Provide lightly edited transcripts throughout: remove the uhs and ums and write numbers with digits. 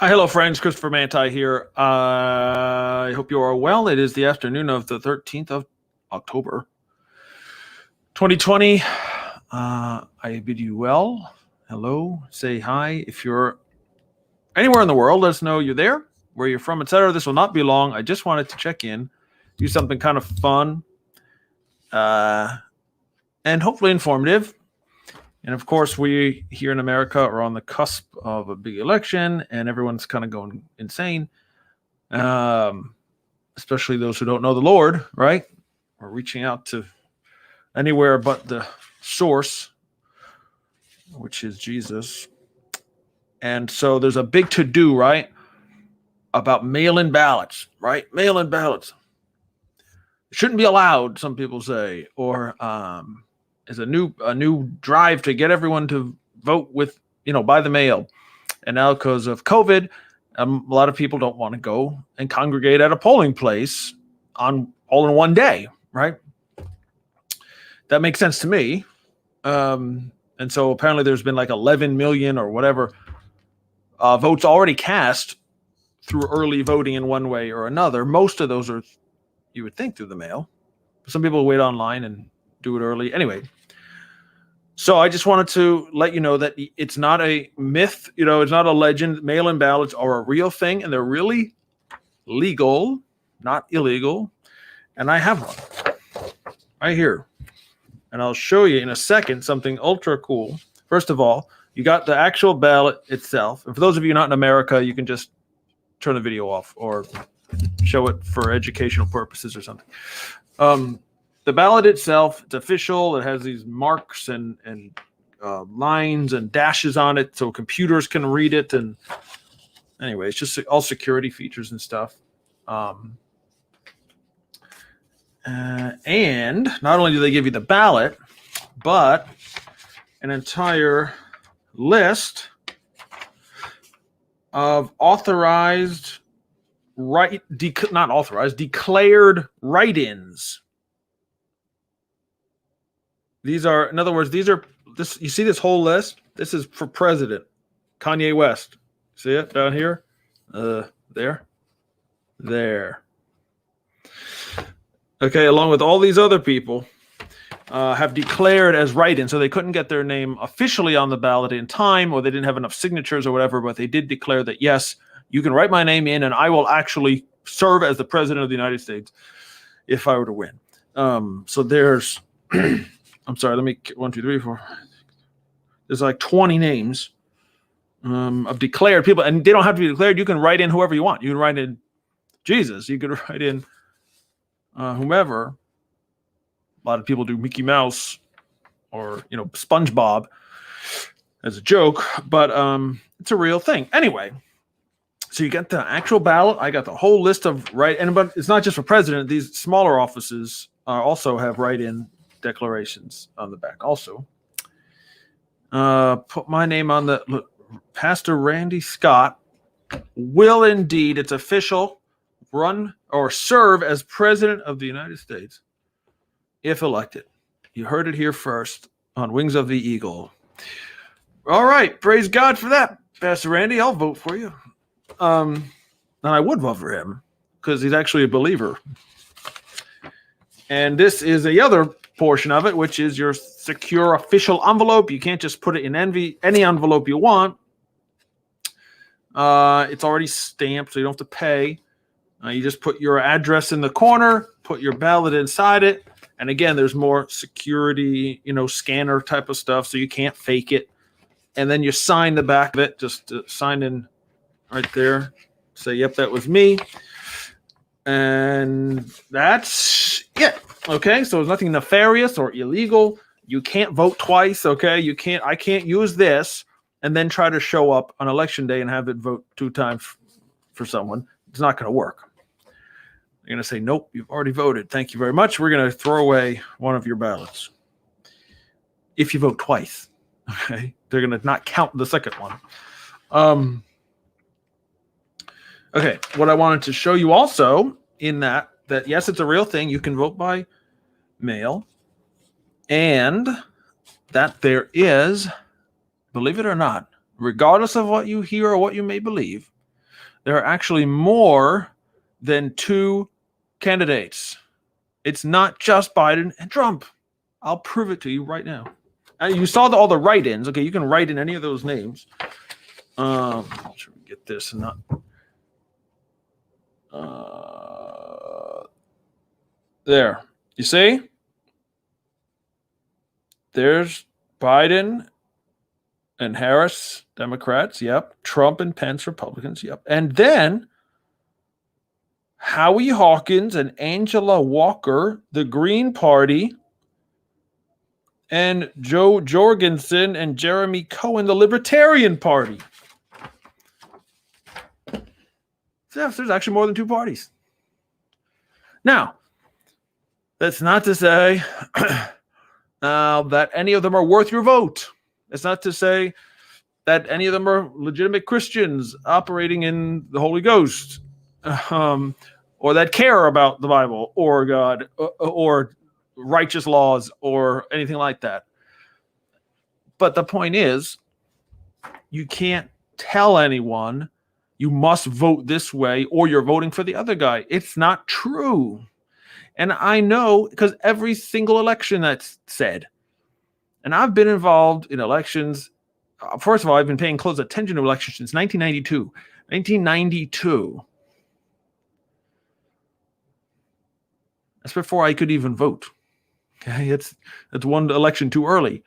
Hello, friends. Christopher Manti here. I hope you are well. It is the afternoon of the 13th of October, 2020. I bid you well. Hello. Say hi. If you're anywhere in the world, let us know you're there, where you're from, etc. This will not be long. I just wanted to check in, do something kind of fun, and hopefully informative. And of course, we here in America are on the cusp of a big election, and everyone's kind of going insane. Especially those who don't know the Lord, right? We're reaching out to anywhere but the source, which is Jesus. And so there's a big to-do, right, about mail-in ballots, right? Mail-in ballots. It shouldn't be allowed, some people say, or is a new drive to get everyone to vote with, by the mail. And now because of COVID, a lot of people don't want to go and congregate at a polling place all in one day, right? That makes sense to me. And so apparently there's been like 11 million or whatever votes already cast through early voting in one way or another. Most of those are, you would think, through the mail. Some people wait online and do it early. Anyway, so I just wanted to let you know that it's not a myth, it's not a legend. Mail-in ballots are a real thing, and they're really legal, not illegal. And I have one right here. And I'll show you in a second something ultra cool. First of all, you got the actual ballot itself. And for those of you not in America, you can just turn the video off or show it for educational purposes or something. The ballot itself, it's official. It has these marks and lines and dashes on it so computers can read it. And anyway, it's just all security features and stuff. And not only do they give you the ballot, but an entire list of declared write-ins. These are, in other words, you see this whole list? This is for president. Kanye West. See it down here? There. Okay, along with all these other people have declared as write-in. So they couldn't get their name officially on the ballot in time, or they didn't have enough signatures or whatever, but they did declare that, yes, you can write my name in and I will actually serve as the president of the United States if I were to win. So there's... I'm sorry, let me 1, 2, 3, 4. There's like 20 names of declared people, and they don't have to be declared. You can write in whoever you want. You can write in Jesus. You can write in whomever. A lot of people do Mickey Mouse or SpongeBob as a joke, but it's a real thing. Anyway, so you get the actual ballot. I got the whole list of but it's not just for president. These smaller offices also have write-in declarations on the back. Also, put my name on the look. Pastor Randy Scott will indeed, it's official, run or serve as president of the United States if elected. You heard it here first on Wings of the Eagle. All right, praise God for that, Pastor Randy. I'll vote for you. And I would vote for him because he's actually a believer. And this is the other portion of it, which is your secure official envelope. You can't just put it in any envelope you want. It's already stamped, so you don't have to pay. You just put your address in the corner, put your ballot inside it, and again, there's more security, scanner type of stuff, so you can't fake it. And then you sign the back of it, just sign in right there. Say, yep, that was me. And that's it. Okay, so there's nothing nefarious or illegal. You can't vote twice. Okay, I can't use this and then try to show up on election day and have it vote 2 times for someone. It's not going to work. They're going to say, nope, you've already voted. Thank you very much. We're going to throw away one of your ballots. If you vote twice, okay, they're going to not count the second one. Okay, what I wanted to show you also in that yes, it's a real thing. You can vote by mail, and that there is, believe it or not, regardless of what you hear or what you may believe, there are actually more than 2 candidates. It's not just Biden and Trump. I'll prove it to you right now. You saw all the write-ins. Okay, you can write in any of those names. Should we get this and not? There. You see? There's Biden and Harris, Democrats. Yep. Trump and Pence, Republicans. Yep. And then Howie Hawkins and Angela Walker, the Green Party, and Joe Jorgensen and Jeremy Cohen, the Libertarian Party. So there's actually more than 2 parties. Now, that's not to say that any of them are worth your vote. It's not to say that any of them are legitimate Christians operating in the Holy Ghost, or that care about the Bible or God or righteous laws or anything like that. But the point is, you can't tell anyone you must vote this way or you're voting for the other guy. It's not true. And I know because every single election that's said, and I've been involved in elections. First of all, I've been paying close attention to elections since 1992. 1992. That's before I could even vote. Okay, it's one election too early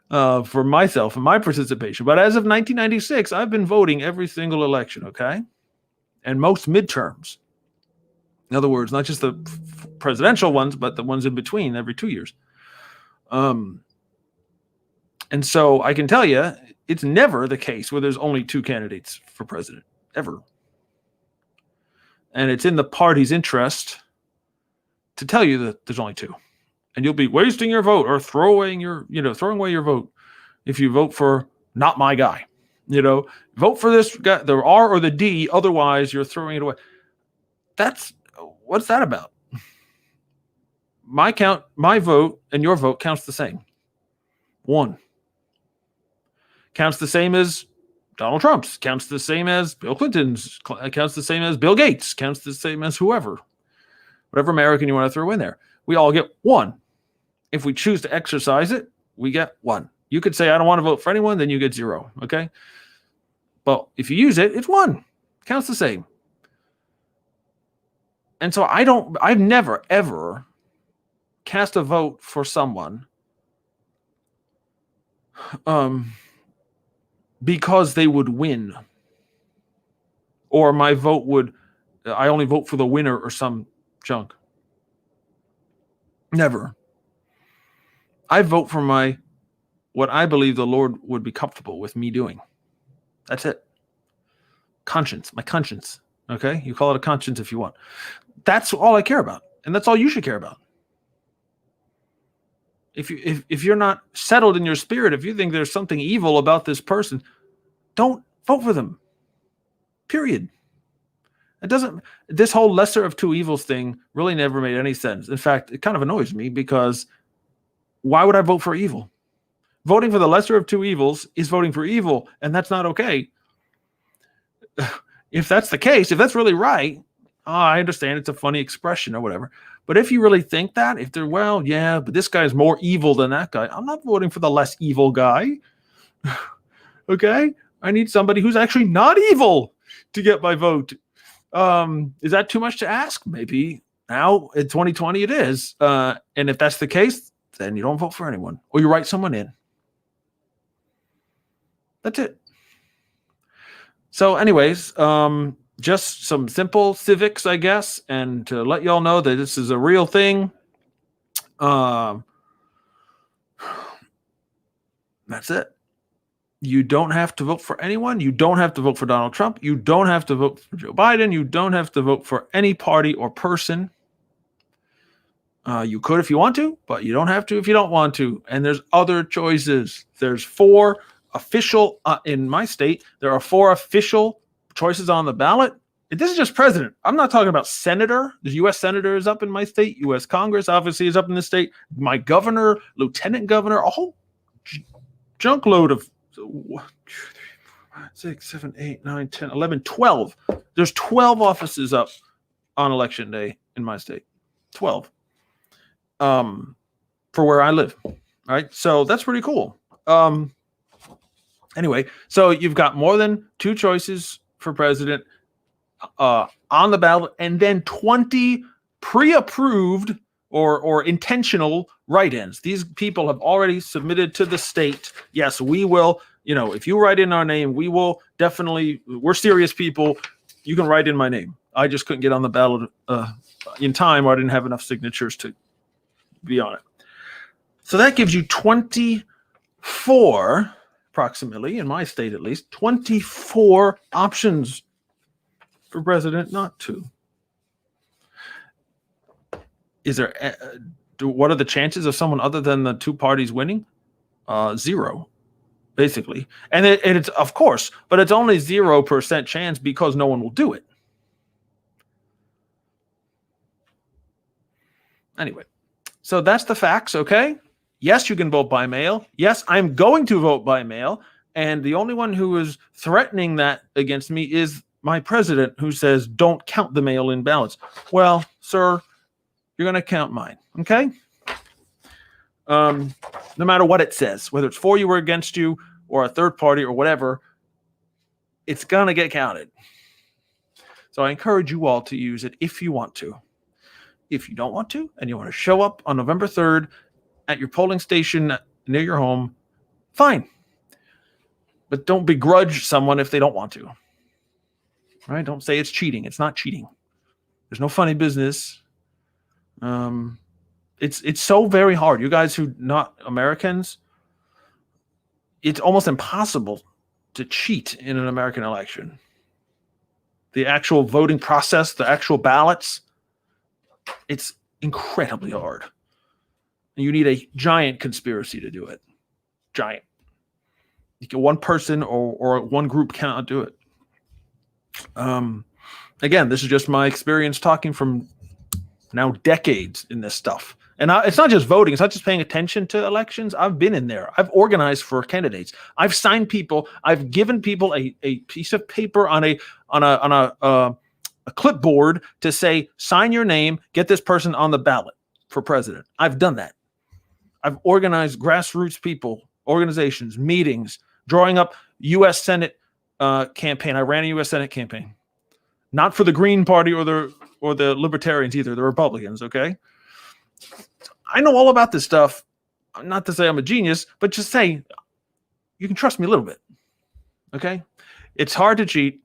for myself and my participation. But as of 1996, I've been voting every single election, okay? And most midterms. In other words, not just the presidential ones, but the ones in between every 2 years. And so I can tell you, it's never the case where there's only 2 candidates for president, ever. And it's in the party's interest to tell you that there's only 2. And you'll be wasting your vote or throwing away your vote if you vote for not my guy. Vote for this guy, the R or the D, otherwise you're throwing it away. What's that about? My vote and your vote counts the same. 1. Counts the same as Donald Trump's, counts the same as Bill Clinton's, counts the same as Bill Gates, counts the same as whoever. Whatever American you want to throw in there. We all get 1. If we choose to exercise it, we get 1. You could say, I don't want to vote for anyone, then you get 0. Okay? But if you use it, it's 1. Counts the same. And so I've never, ever cast a vote for someone because they would win. Or my vote I only vote for the winner or some junk. Never. I vote for what I believe the Lord would be comfortable with me doing. That's it. Conscience, my conscience. Okay? You call it a conscience if you want. That's all I care about. And that's all you should care about. If you're not settled in your spirit, if you think there's something evil about this person, don't vote for them. Period. This whole lesser of 2 evils thing really never made any sense. In fact, it kind of annoys me because why would I vote for evil? Voting for the lesser of 2 evils is voting for evil, and that's not okay. If that's the case, if that's really right, I understand it's a funny expression or whatever. But if you really think that, if they're, but this guy is more evil than that guy, I'm not voting for the less evil guy. Okay? I need somebody who's actually not evil to get my vote. Is that too much to ask? Maybe now in 2020 it is. And if that's the case, then you don't vote for anyone or you write someone in. That's it. So anyways, just some simple civics, I guess, and to let y'all know that this is a real thing. That's it. You don't have to vote for anyone. You don't have to vote for Donald Trump. You don't have to vote for Joe Biden. You don't have to vote for any party or person. You could if you want to, but you don't have to if you don't want to. And there's other choices. There's 4 official, in my state, there are 4 official choices on the ballot. This is just president. I'm not talking about senator. The U.S. senator is up in my state. U.S. Congress obviously is up in the state. My governor, lieutenant governor, a whole junk load of 6, 7, 8, 9, 10, 11, 12. There's 12 offices up on election day in my state. 12. For where I live. All right. So that's pretty cool. Anyway, so you've got more than 2 choices for president on the ballot, and then 20 pre-approved or intentional write-ins. These people have already submitted to the state. Yes, we will. If you write in our name, we will definitely. We're serious people. You can write in my name. I just couldn't get on the ballot in time, or I didn't have enough signatures to be on it. So that gives you 24, approximately, in my state at least, 24 options for president, not 2. Is there? What are the chances of someone other than the 2 parties winning? 0, basically. And it's, of course, but it's only 0% chance because no one will do it. Anyway, so that's the facts, okay? Yes, you can vote by mail. Yes, I'm going to vote by mail. And the only one who is threatening that against me is my president, who says, don't count the mail-in ballots. Well, sir, you're going to count mine, okay? No matter what it says, whether it's for you or against you or a third party or whatever, it's going to get counted. So I encourage you all to use it if you want to. If you don't want to, and you want to show up on November 3rd at your polling station near your home, fine. But don't begrudge someone if they don't want to. Right? Don't say it's cheating. It's not cheating. There's no funny business. It's so very hard. You guys who not Americans, it's almost impossible to cheat in an American election. The actual voting process, the actual ballots, it's incredibly hard. You need a giant conspiracy to do it. Giant. You get one person or one group cannot do it. Again, this is just my experience talking from now decades in this stuff. And it's not just voting. It's not just paying attention to elections. I've been in there. I've organized for candidates. I've signed people. I've given people a piece of paper on a clipboard to say, sign your name, get this person on the ballot for president. I've done that. I've organized grassroots people, organizations, meetings, drawing up U.S. Senate campaign. I ran a U.S. Senate campaign, not for the Green Party or the Libertarians either, the Republicans. Okay, I know all about this stuff. Not to say I'm a genius, but just say you can trust me a little bit. Okay, it's hard to cheat.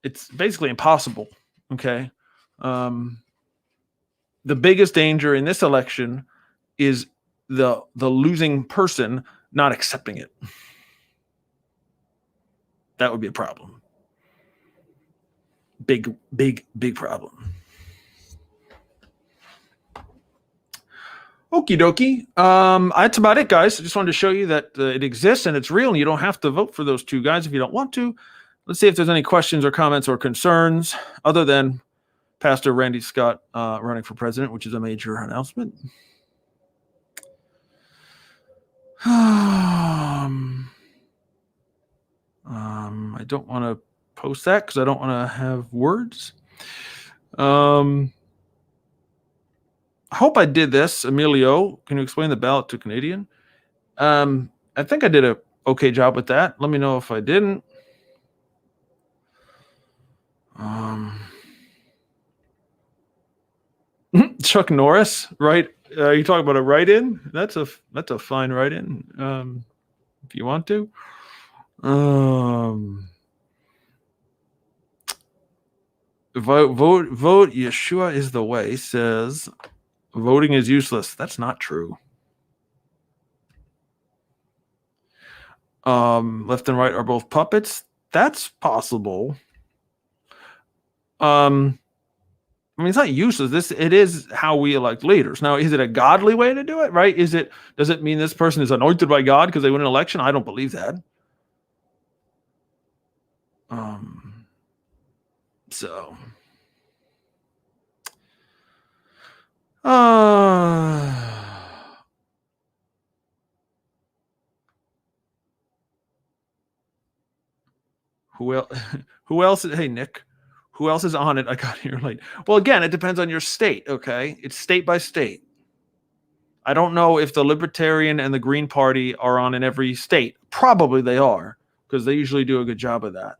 It's basically impossible. Okay, the biggest danger in this election is the losing person not accepting it. That would be a problem. Big problem. Okie dokie. That's about it, guys. I just wanted to show you that it exists and it's real, and you don't have to vote for those 2 guys if you don't want to. Let's see if there's any questions or comments or concerns other than Pastor Randy Scott running for president, which is a major announcement. I don't want to post that because I don't want to have words. I hope I did this. Emilio, can you explain the ballot to Canadian? I think I did a okay job with that. Let me know if I didn't. Chuck Norris, right? You talking about a write-in? That's a fine write-in. If you want to. Vote. Yeshua is the way. Says voting is useless. That's not true. Left and right are both puppets. That's possible. I mean, it's not useless. It is how we elect leaders. Now, is it a godly way to do it? Right? Does it mean this person is anointed by God because they win an election? I don't believe that. So. Who else? Who else? Hey, Nick. Who else is on it? I got here late. Well, again, it depends on your state. Okay, it's state by state. I don't know if the Libertarian and the Green Party are on in every state. Probably they are, because they usually do a good job of that.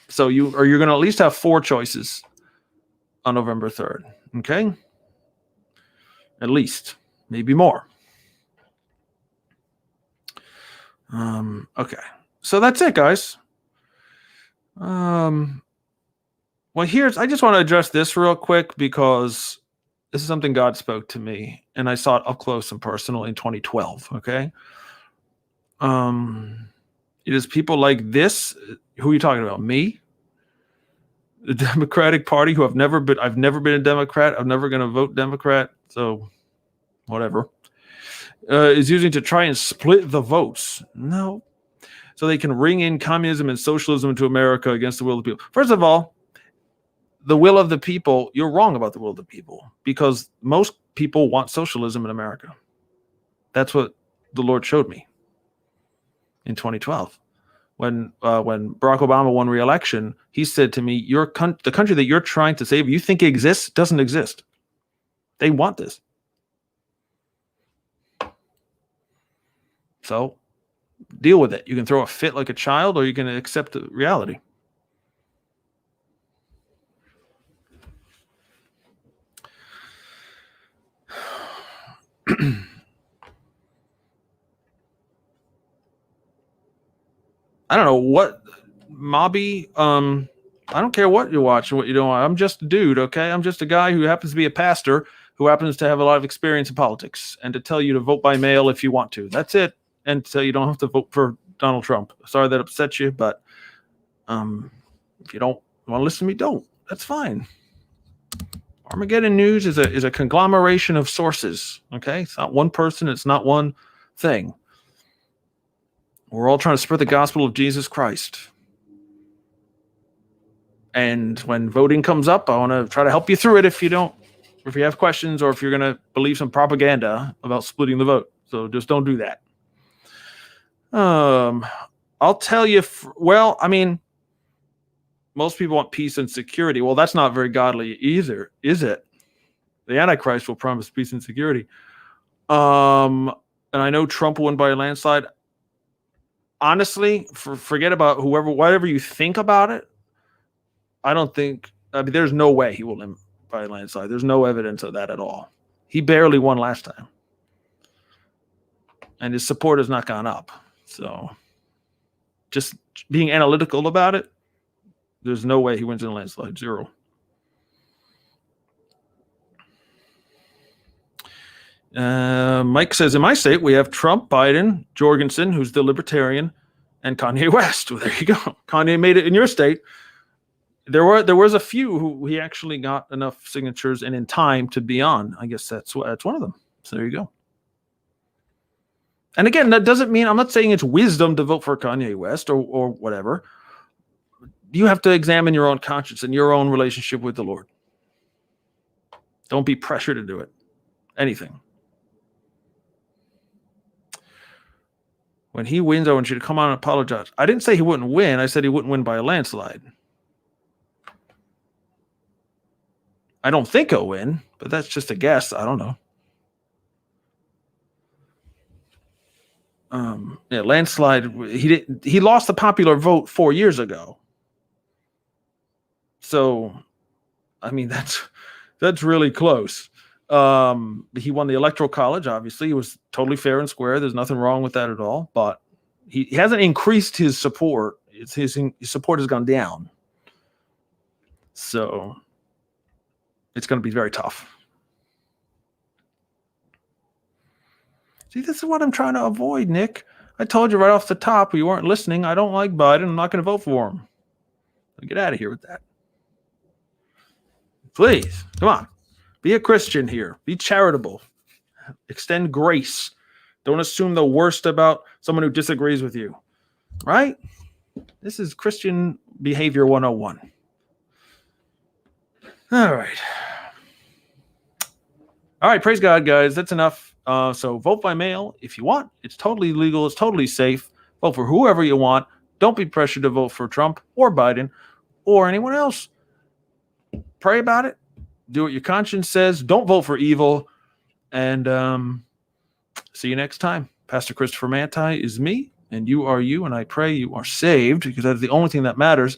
So you're going to at least have 4 choices on November 3rd. Okay, at least, maybe more. Okay, so that's it, guys. Well, I just want to address this real quick because this is something God spoke to me, and I saw it up close and personal in 2012. Okay. It is people like this. Who are you talking about? Me? The Democratic Party, I've never been a Democrat. I'm never going to vote Democrat. So whatever. Is using to try and split the votes. No. So they can ring in communism and socialism into America against the will of the people. First of all, the will of the people, you're wrong about the will of the people, because most people want socialism in America. That's what the Lord showed me in 2012. When Barack Obama won re-election, he said to me, the country that you're trying to save, you think it exists, doesn't exist. They want this. So deal with it. You can throw a fit like a child, or you can accept the reality. I don't know what Mobby. I don't care what you watch or what you don't want. I'm just a dude, okay? I'm just a guy who happens to be a pastor who happens to have a lot of experience in politics, and to tell you to vote by mail if you want to. That's it. And so you don't have to vote for Donald Trump. Sorry that upset you, but if you don't want to listen to me, don't. That's fine. Armageddon News is a conglomeration of sources, okay? It's not one person. It's not one thing. We're all trying to spread the gospel of Jesus Christ. And when voting comes up, I want to try to help you through it if you have questions, or if you're going to believe some propaganda about splitting the vote. So just don't do that. I'll tell you, most people want peace and security. Well, that's not very godly either, is it? The Antichrist will promise peace and security. And I know Trump will win by a landslide. Honestly, forget about whatever you think about it. There's no way he will win by a landslide. There's no evidence of that at all. He barely won last time. And his support has not gone up. So just being analytical about it, there's no way he wins in a landslide. 0. Mike says, in my state, we have Trump, Biden, Jorgensen, who's the Libertarian, and Kanye West. Well, there you go. Kanye made it in your state. There was a few who he actually got enough signatures and in time to be on. I guess that's one of them. So there you go. And again, that doesn't mean, I'm not saying it's wisdom to vote for Kanye West or whatever. You have to examine your own conscience and your own relationship with the Lord. Don't be pressured to do it. Anything. When he wins, I want you to come on and apologize. I didn't say he wouldn't win. I said he wouldn't win by a landslide. I don't think he'll win, but that's just a guess. I don't know. Landslide. He lost the popular vote 4 years ago. So, that's really close. He won the Electoral College. Obviously, he was totally fair and square. There's nothing wrong with that at all. But he hasn't increased his support. His support has gone down. So it's going to be very tough. See, this is what I'm trying to avoid, Nick. I told you right off the top, you weren't listening. I don't like Biden. I'm not going to vote for him. Get out of here with that. Please, come on. Be a Christian here. Be charitable. Extend grace. Don't assume the worst about someone who disagrees with you. Right? This is Christian behavior 101. All right. All right, praise God, guys. That's enough. So vote by mail if you want. It's totally legal. It's totally safe. Vote for whoever you want. Don't be pressured to vote for Trump or Biden or anyone else. Pray about it. Do what your conscience says. Don't vote for evil. And see you next time. Pastor Christopher Manti is me, and you are you, and I pray you are saved, because that's the only thing that matters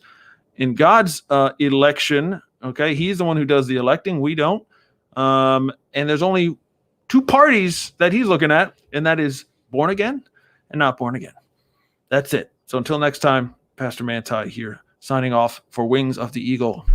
in God's election. Okay, he's the one who does the electing. We don't. And there's only two parties that he's looking at, and that is born again and not born again. That's it. So until next time, Pastor Manti here, signing off for Wings of the Eagle.